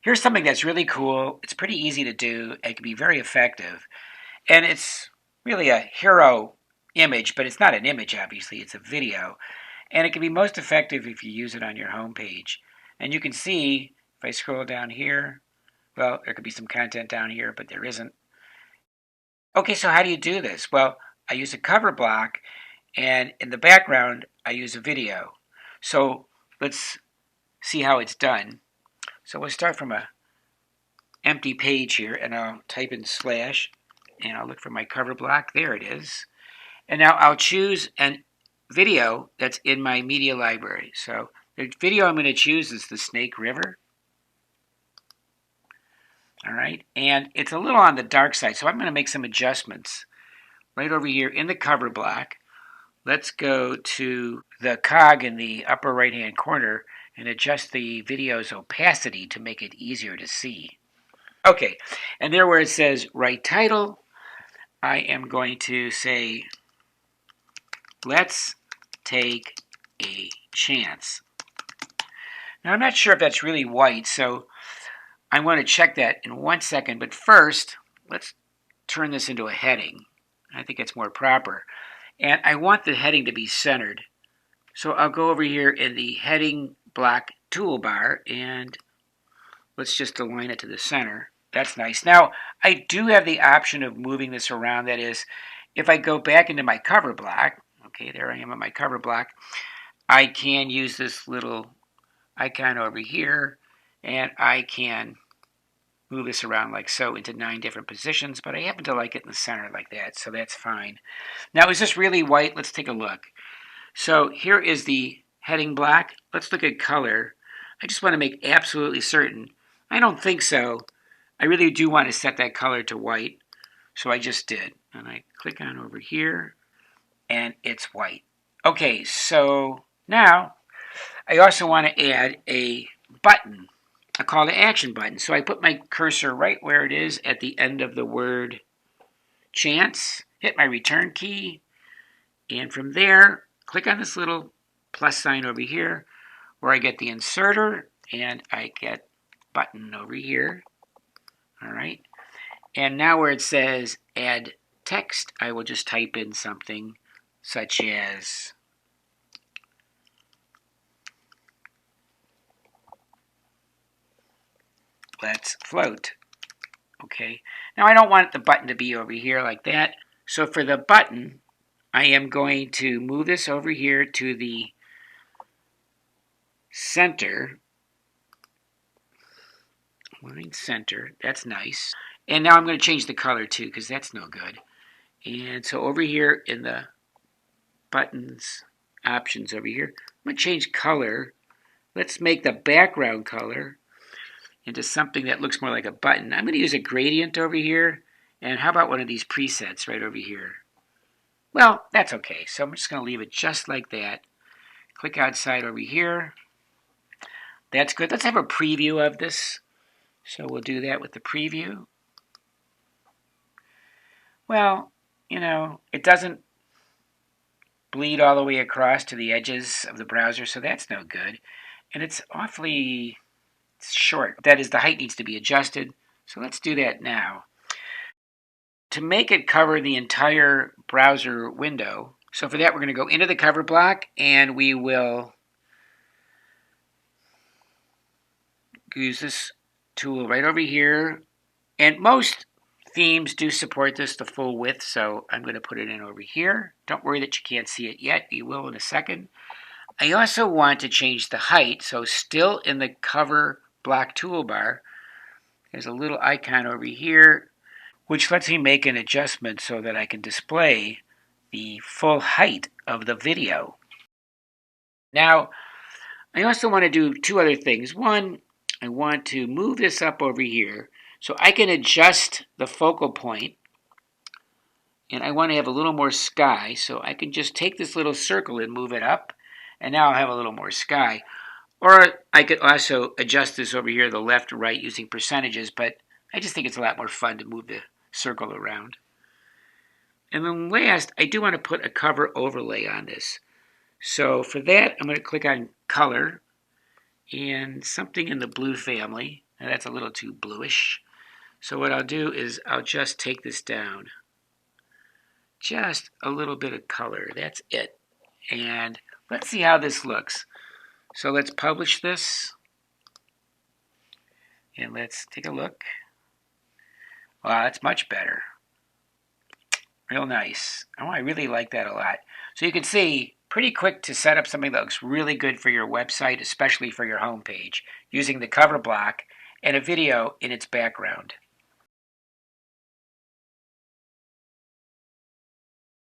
Here's something that's really cool. It's pretty easy to do. It can be very effective. And it's really a hero image, but it's not an image, obviously. It's a video. And it can be most effective if you use it on your home page. And you can see, if I scroll down here, well, there could be some content down here, but there isn't. Okay, so how do you do this? Well, I use a cover block, and in the background, I use a video. So let's see how it's done. So we'll start from a empty page here, and I'll type in slash, and I'll look for my cover block. There it is. And now I'll choose a video that's in my media library. So the video I'm going to choose is the Snake River. All right, and it's a little on the dark side, so I'm going to make some adjustments. Right over here in the cover block, let's go to the cog in the upper right-hand corner and adjust the video's opacity to make it easier to see. Okay, and there where it says write title, I am going to say, let's take a chance. Now I'm not sure if that's really white, so I want to check that in 1 second, but first, let's turn this into a heading. I think it's more proper. And I want the heading to be centered. So I'll go over here in the heading block toolbar, and let's just align it to the center. That's nice. Now, I do have the option of moving this around. That is, if I go back into my cover block, okay, there I am on my cover block, I can use this little icon over here, and I can move this around like so into 9 different positions, but I happen to like it in the center like that, so that's fine. Now, is this really white? Let's take a look. So here is the heading block. Let's look at color. I just want to make absolutely certain. I don't think so. I really do want to set that color to white, so I just did. And I click on over here, and it's white. Okay, so now I also want to add a button, a call to action button. So I put my cursor right where it is at the end of the word chance, hit my return key, and from there, click on this little plus sign over here where I get the inserter, and I get button over here. All right. And now where it says add text, I will just type in something such as let's float. Okay. Now I don't want the button to be over here like that. So for the button, I am going to move this over here to the center. Line center. That's nice. And now I'm going to change the color too, because that's no good. And so over here in the buttons options over here, I'm going to change color. Let's make the background color into something that looks more like a button. I'm going to use a gradient over here. And how about one of these presets right over here? Well, that's okay. So I'm just going to leave it just like that. Click outside over here. That's good. Let's have a preview of this. So we'll do that with the preview. Well, you know, it doesn't bleed all the way across to the edges of the browser, so that's no good. And it's awfully short. That is, the height needs to be adjusted. So let's do that now. To make it cover the entire browser window, so for that we're going to go into the cover block, and we will use this tool right over here. And most themes do support this the full width, so I'm going to put it in over here. Don't worry that you can't see it yet. You will in a second. I also want to change the height, so still in the cover block toolbar, there's a little icon over here which lets me make an adjustment so that I can display the full height of the video. Now, I also want to do 2 other things. One, I want to move this up over here so I can adjust the focal point, and I want to have a little more sky, so I can just take this little circle and move it up, and now I'll have a little more sky. Or I could also adjust this over here to the left or right using percentages, but I just think it's a lot more fun to move the circle around. And then last, I do want to put a cover overlay on this. So for that, I'm going to click on color and something in the blue family. Now that's a little too bluish. So what I'll do is I'll just take this down. Just a little bit of color. That's it. And let's see how this looks. So let's publish this. And let's take a look. Wow, that's much better. Real nice. Oh, I really like that a lot. So you can see, pretty quick to set up something that looks really good for your website, especially for your homepage, using the cover block and a video in its background.